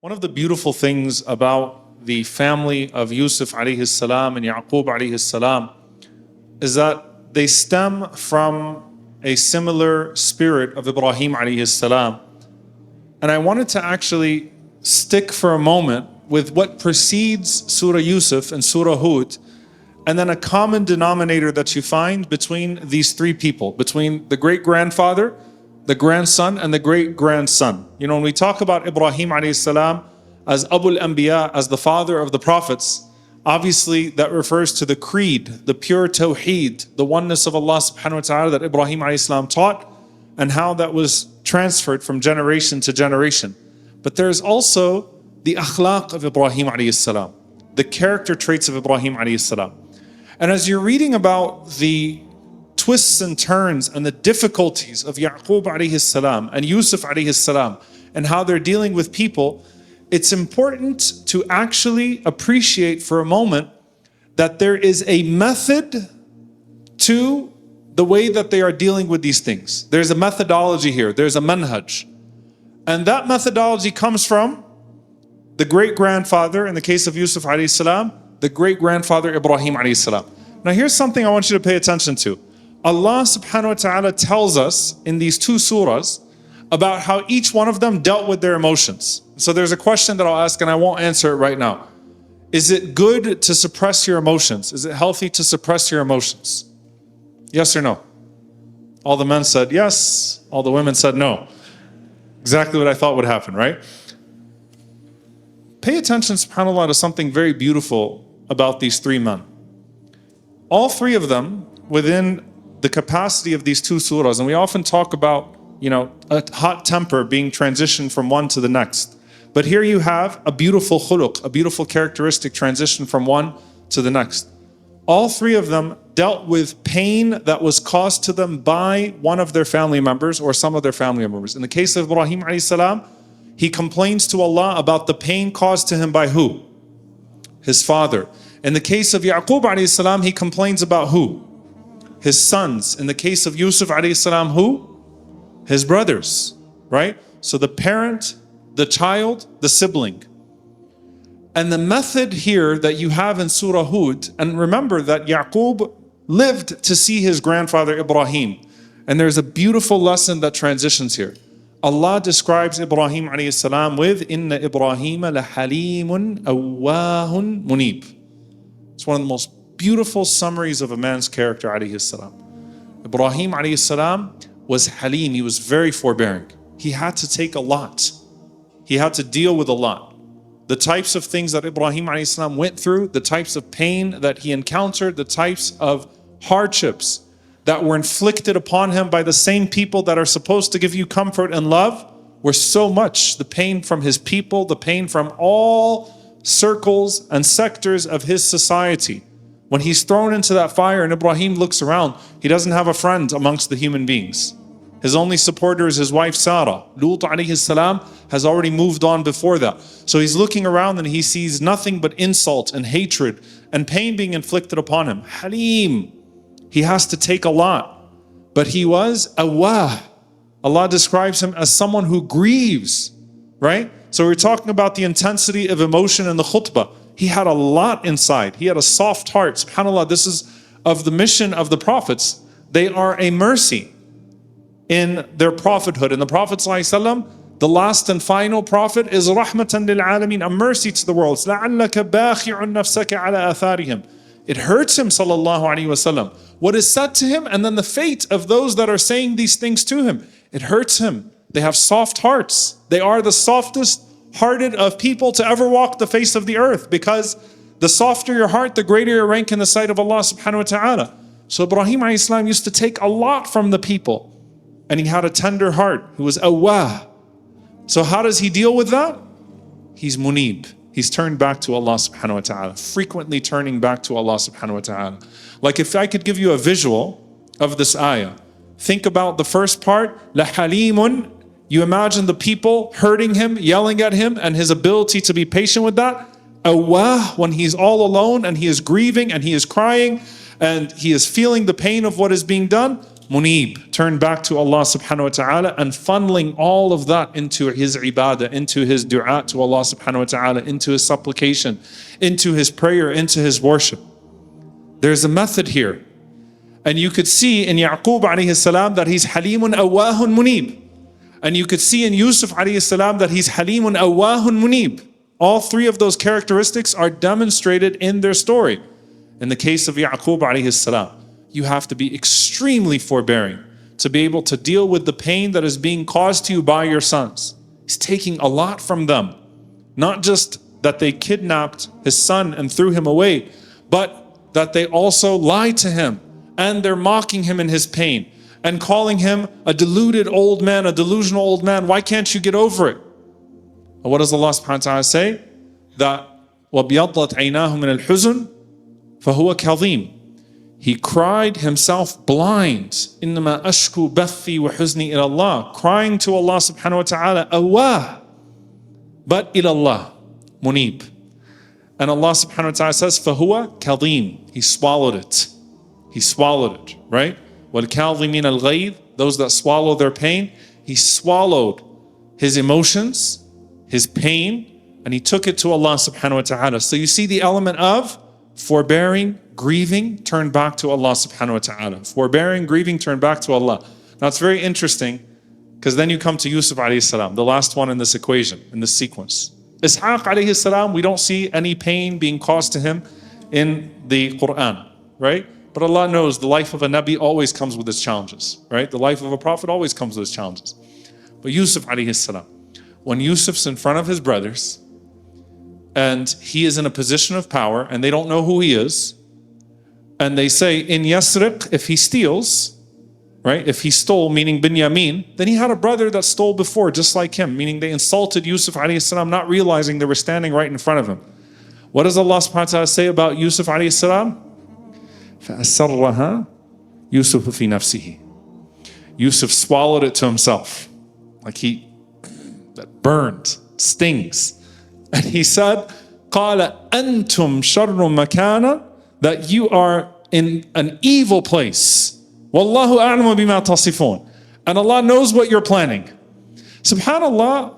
One of the beautiful things about the family of Yusuf alayhi salam and Yaqub alayhi salam is that they stem from a similar spirit of Ibrahim alayhi salam. And I wanted to actually stick for a moment with what precedes Surah Yusuf and Surah Hud, and then a common denominator that you find between these three people, between the great-grandfather, the grandson, and the great-grandson. You know, when we talk about Ibrahim alayhi salam as Abul Anbiya, as the father of the prophets, obviously that refers to the creed, the pure tawheed, the oneness of Allah subhanahu wa ta'ala that Ibrahim alayhi salam taught, and how that was transferred from generation to generation. But there's also the akhlaq of Ibrahim alayhi salam, the character traits of Ibrahim alayhi salam. And as you're reading about the twists and turns and the difficulties of Yaqub alayhi salam and Yusuf alayhi salam and how they're dealing with people, it's important to actually appreciate for a moment that there is a method to the way that they are dealing with these things. There's a methodology here, there's a manhaj. And that methodology comes from the great-grandfather, in the case of Yusuf alayhi salam, the great-grandfather Ibrahim alayhi salam. Now here's something I want you to pay attention to. Allah subhanahu wa ta'ala tells us in these two surahs about how each one of them dealt with their emotions. So there's a question that I'll ask and I won't answer it right now. Is it good to suppress your emotions? Is it healthy to suppress your emotions? Yes or no? All the men said yes, all the women said no. Exactly what I thought would happen, right? Pay attention, subhanAllah, to something very beautiful about these three men. All three of them, within the capacity of these two surahs, and we often talk about, you know, a hot temper being transitioned from one to the next. But here you have a beautiful khuluq, a beautiful characteristic transition from one to the next. All three of them dealt with pain that was caused to them by one of their family members or some of their family members. In the case of Ibrahim alayhi salam, he complains to Allah about the pain caused to him by who? His father. In the case of Yaqub alayhi salam, he complains about who? His sons. In the case of Yusuf alayhi salam, who? His brothers, right? So the parent, the child, the sibling. And the method here that you have in Surah Hud, and remember that Yaqub lived to see his grandfather Ibrahim. And there's a beautiful lesson that transitions here. Allah describes Ibrahim alayhi salam with Inna Ibrahim lahalimun awwahun munib. It's one of the most beautiful summaries of a man's character alayhi salam. Ibrahim alayhi salam was halim, he was very forbearing. He had to take a lot. He had to deal with a lot. The types of things that Ibrahim alayhi salam went through, the types of pain that he encountered, the types of hardships that were inflicted upon him by the same people that are supposed to give you comfort and love were so much. The pain from his people, the pain from all circles and sectors of his society. When he's thrown into that fire and Ibrahim looks around, he doesn't have a friend amongst the human beings. His only supporter is his wife Sarah. Lut alayhi salam has already moved on before that. So he's looking around and he sees nothing but insult and hatred and pain being inflicted upon him. Halim. He has to take a lot. But he was awwah. Allah describes him as someone who grieves, right? So we're talking about the intensity of emotion in the khutbah. He had a lot inside. He had a soft heart. SubhanAllah, this is of the mission of the prophets. They are a mercy in their prophethood. And the Prophet ﷺ, the last and final prophet, is rahmatan lil alameen, a mercy to the world. لَعَلَّكَ بَاخِعٌ نَفْسَكَ عَلَى آثَارِهِمْ. It hurts him, sallallahu alaihi wasallam. What is said to him, and then the fate of those that are saying these things to him. It hurts him. They have soft hearts. They are the softest hearted of people to ever walk the face of the earth, because the softer your heart, the greater your rank in the sight of Allah subhanahu wa ta'ala. So Ibrahim alayhi salam used to take a lot from the people, and he had a tender heart. He was awwah. So how does he deal with that? He's munib. He's turned back to Allah subhanahu wa ta'ala, frequently turning back to Allah subhanahu wa ta'ala. Like if I could give you a visual of this ayah, think about the first part, lahalimun. You imagine the people hurting him, yelling at him, and his ability to be patient with that. Awwah, when he's all alone and he is grieving and he is crying and he is feeling the pain of what is being done. munib, turned back to Allah subhanahu wa ta'ala, and funneling all of that into his ibadah, into his dua to Allah subhanahu wa ta'ala, into his supplication, into his prayer, into his worship. There's a method here. And you could see in Yaqub alayhi salam that he's halimun awahun munib. And you could see in Yusuf alayhi salam that he's halimun awahun munib. All three of those characteristics are demonstrated in their story. In the case of Yaqub alayhi salam, you have to be extremely forbearing to be able to deal with the pain that is being caused to you by your sons. He's taking a lot from them. Not just that they kidnapped his son and threw him away, but that they also lied to him, and they're mocking him in his pain and calling him a deluded old man, a delusional old man. Why can't you get over it? And what does Allah subhanahu wa ta'ala say? That وَبْيَضَّتْ عَيْنَاهُ مِنَ الْحُزُنِ فَهُوَ كَظِيمٌ. He cried himself blind. إِنَّمَا أَشْكُو بَثِّي وَحُزْنِي إِلَى اللَّهِ. Crying to Allah subhanahu wa ta'ala, awah, but إِلَى اللَّهِ, munib. And Allah subhanahu wa ta'ala says, فَهُوَ كَظِيمٌ. He swallowed it. He swallowed it, right? وَالْكَاظِمِينَ الْغَيْظِ. Those that swallow their pain. He swallowed his emotions, his pain, and he took it to Allah subhanahu wa ta'ala. So you see the element of forbearing, grieving, turn back to Allah subhanahu wa ta'ala. Forbearing, grieving, turn back to Allah. Now it's very interesting, because then you come to Yusuf alayhi salam, the last one in this equation, in this sequence. Ishaq alayhi salam, we don't see any pain being caused to him in the Quran, right? But Allah knows the life of a Nabi always comes with its challenges, right? The life of a prophet always comes with its challenges. But Yusuf alayhi salam, when Yusuf's in front of his brothers, and he is in a position of power, and they don't know who he is, and they say, in Yasriq, if he steals, right? If he stole, meaning Binyamin, then he had a brother that stole before, just like him, meaning they insulted Yusuf alayhi salam, not realizing they were standing right in front of him. What does Allah subhanahu wa ta'ala say about Yusuf alayhi salam? فَأَسَرَّهَا يُوسُفُ فِي نَفْسِهِ. Yusuf swallowed it to himself, like that burned, stings. And he said, قَالَ أَنْتُمْ شَرٌّ مَكَانًا, that you are in an evil place. وَاللَّهُ أَعْلَمُ بِمَا تَصِفُونَ. And Allah knows what you're planning. SubhanAllah,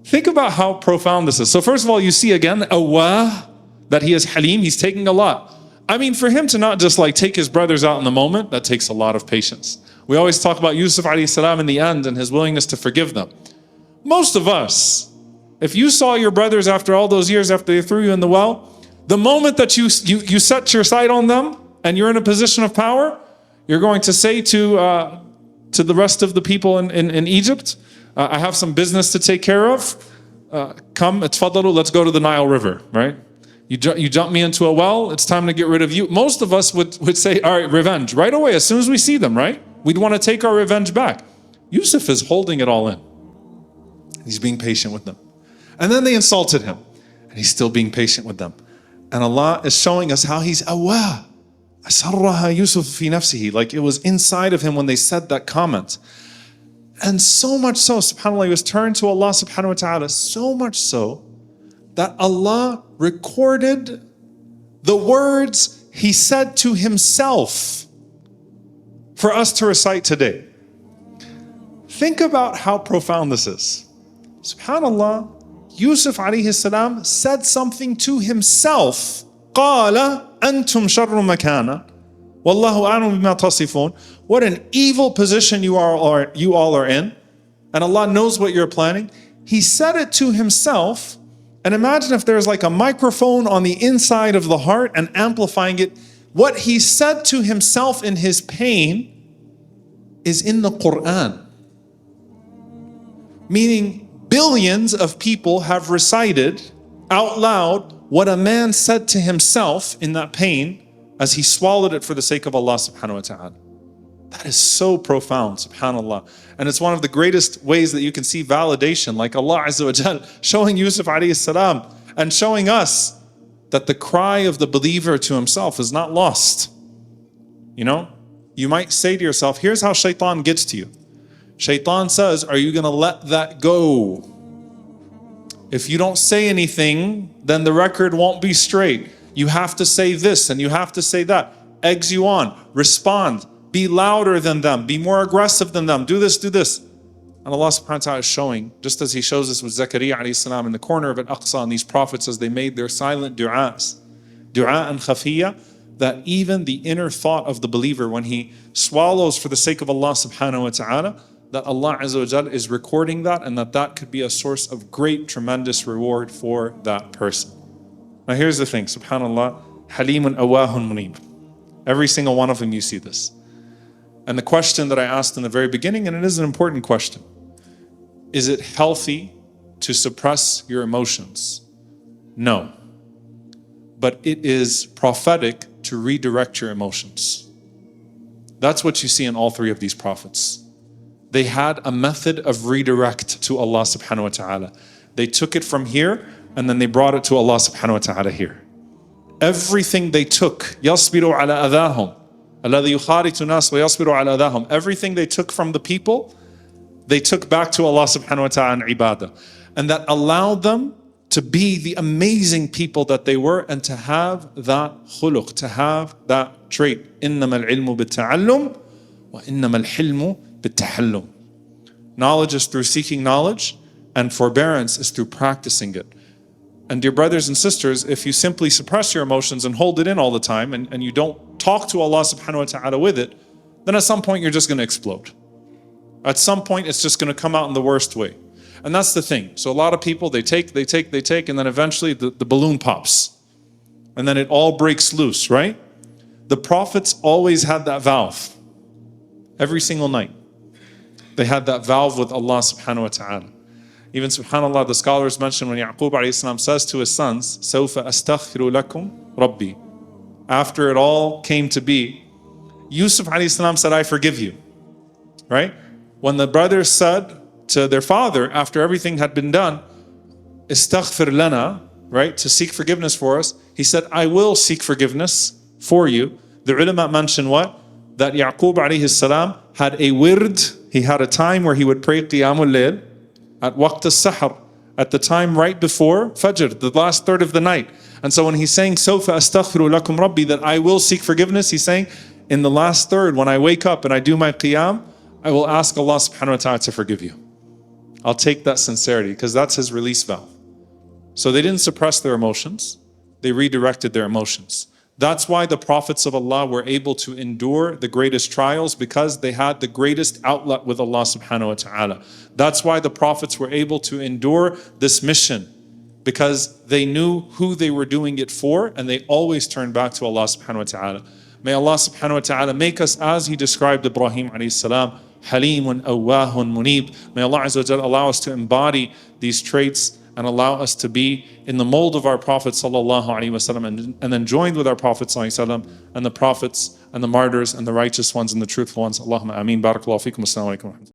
think about how profound this is. So first of all, you see again, awah, that he is halim, he's taking a lot. I mean, for him to not just like take his brothers out in the moment, that takes a lot of patience. We always talk about Yusuf alayhi salam in the end and his willingness to forgive them. Most of us, if you saw your brothers after all those years after they threw you in the well, the moment that you set your sight on them and you're in a position of power, you're going to say to the rest of the people in Egypt, I have some business to take care of. Come, tfaddalu, let's go to the Nile River, right? You jump me into a well, it's time to get rid of you. Most of us would say, all right, revenge, right away, as soon as we see them, right? We'd want to take our revenge back. Yusuf is holding it all in. He's being patient with them. And then they insulted him, and he's still being patient with them. And Allah is showing us how he's awah. Asarraha Yusuf fi nafsihi, like it was inside of him when they said that comment. And so much so, subhanAllah, he was turned to Allah subhanahu wa ta'ala, so much so that Allah recorded the words he said to himself for us to recite today. Think about how profound this is. SubhanAllah, Yusuf alayhi salam said something to himself. قَالَ أَنْتُمْ شَرٌّ مَكَانًا وَاللَّهُ أَعْلَمُ بِمَا تَصِفُونَ. What an evil position you all are in, and Allah knows what you're planning. He said it to himself, and imagine if there's like a microphone on the inside of the heart and amplifying it. What he said to himself in his pain is in the Quran. Meaning, billions of people have recited out loud what a man said to himself in that pain as he swallowed it for the sake of Allah subhanahu wa ta'ala. That is so profound, subhanAllah. And it's one of the greatest ways that you can see validation, like Allah Azza wa Jal showing Yusuf alayhi salam and showing us that the cry of the believer to himself is not lost. You know, you might say to yourself, here's how shaitan gets to you. Shaitan says, are you going to let that go? If you don't say anything, then the record won't be straight. You have to say this and you have to say that. Eggs you on. Respond. be louder than them, be more aggressive than them, do this, do this. And Allah subhanahu wa ta'ala is showing, just as He shows us with Zakaria alayhi salam in the corner of Al-Aqsa and these prophets as they made their silent du'as, du'a and khafiyya, that even the inner thought of the believer when he swallows for the sake of Allah subhanahu wa ta'ala, that Allah Azza wa Jal is recording that and that could be a source of great, tremendous reward for that person. Now here's the thing, subhanAllah, Halimun awahun munib. Every single one of them you see this. And the question that I asked in the very beginning, and it is an important question, is it healthy to suppress your emotions? No. But it is prophetic to redirect your emotions. That's what you see in all three of these prophets. They had a method of redirect to Allah subhanahu wa ta'ala. They took it from here and then they brought it to Allah subhanahu wa ta'ala here. Everything they took, يَصْبِرُوا عَلَى أَذَاهُمْ الَّذِي يُخَارِتُ النَّاسِ وَيَصْبِرُوا عَلَى أَذَاهُمْ. Everything they took from the people, they took back to Allah subhanahu wa ta'ala in ibadah. And that allowed them to be the amazing people that they were and to have that khuluq, to have that trait. إِنَّمَا الْعِلْمُ بِالتَّعَلُّمِ وَإِنَّمَا الْحِلْمُ بِالتَّحَلُّمِ. Knowledge is through seeking knowledge, and forbearance is through practicing it. And dear brothers and sisters, if you simply suppress your emotions and hold it in all the time and you don't talk to Allah subhanahu wa ta'ala with it, then at some point you're just going to explode. At some point it's just going to come out in the worst way. And that's the thing. So a lot of people, they take, and then eventually the balloon pops. And then it all breaks loose, right? The prophets always had that valve. Every single night. They had that valve with Allah subhanahu wa ta'ala. Even subhanAllah, the scholars mention when Yaqub alayhi salam says to his sons, سَوْفَ أَسْتَغْفِرُ لَكُمْ رَبِّي. After it all came to be, Yusuf alayhi salam said, I forgive you. Right? When the brothers said to their father, after everything had been done, istaghfir lana, right, to seek forgiveness for us, he said, I will seek forgiveness for you. The ulama mention what? That Yaqub alayhi salam had a wird, he had a time where he would pray qiyamul layl at waqt as-sahar, at the time right before Fajr, the last third of the night. And so when he's saying, Sawfa astaghfiru lakum rabbi, that I will seek forgiveness, he's saying, in the last third, when I wake up and I do my qiyam, I will ask Allah subhanahu wa ta'ala to forgive you. I'll take that sincerity, because that's his release valve. So they didn't suppress their emotions, they redirected their emotions. That's why the prophets of Allah were able to endure the greatest trials, because they had the greatest outlet with Allah subhanahu wa ta'ala. That's why the prophets were able to endure this mission, because they knew who they were doing it for, and they always turned back to Allah subhanahu wa ta'ala. May Allah subhanahu wa ta'ala make us as He described Ibrahim alayhi salam, Halimun awahun munib. May Allah Azza wa Jalla allow us to embody these traits and allow us to be in the mold of our Prophet sallallahu alaihi wasallam, and then joined with our Prophet sallallahu alaihi wasallam and the prophets and the martyrs and the righteous ones and the truthful ones. Allahumma ameen. Barakallahu feekum. Assalamu alaikum.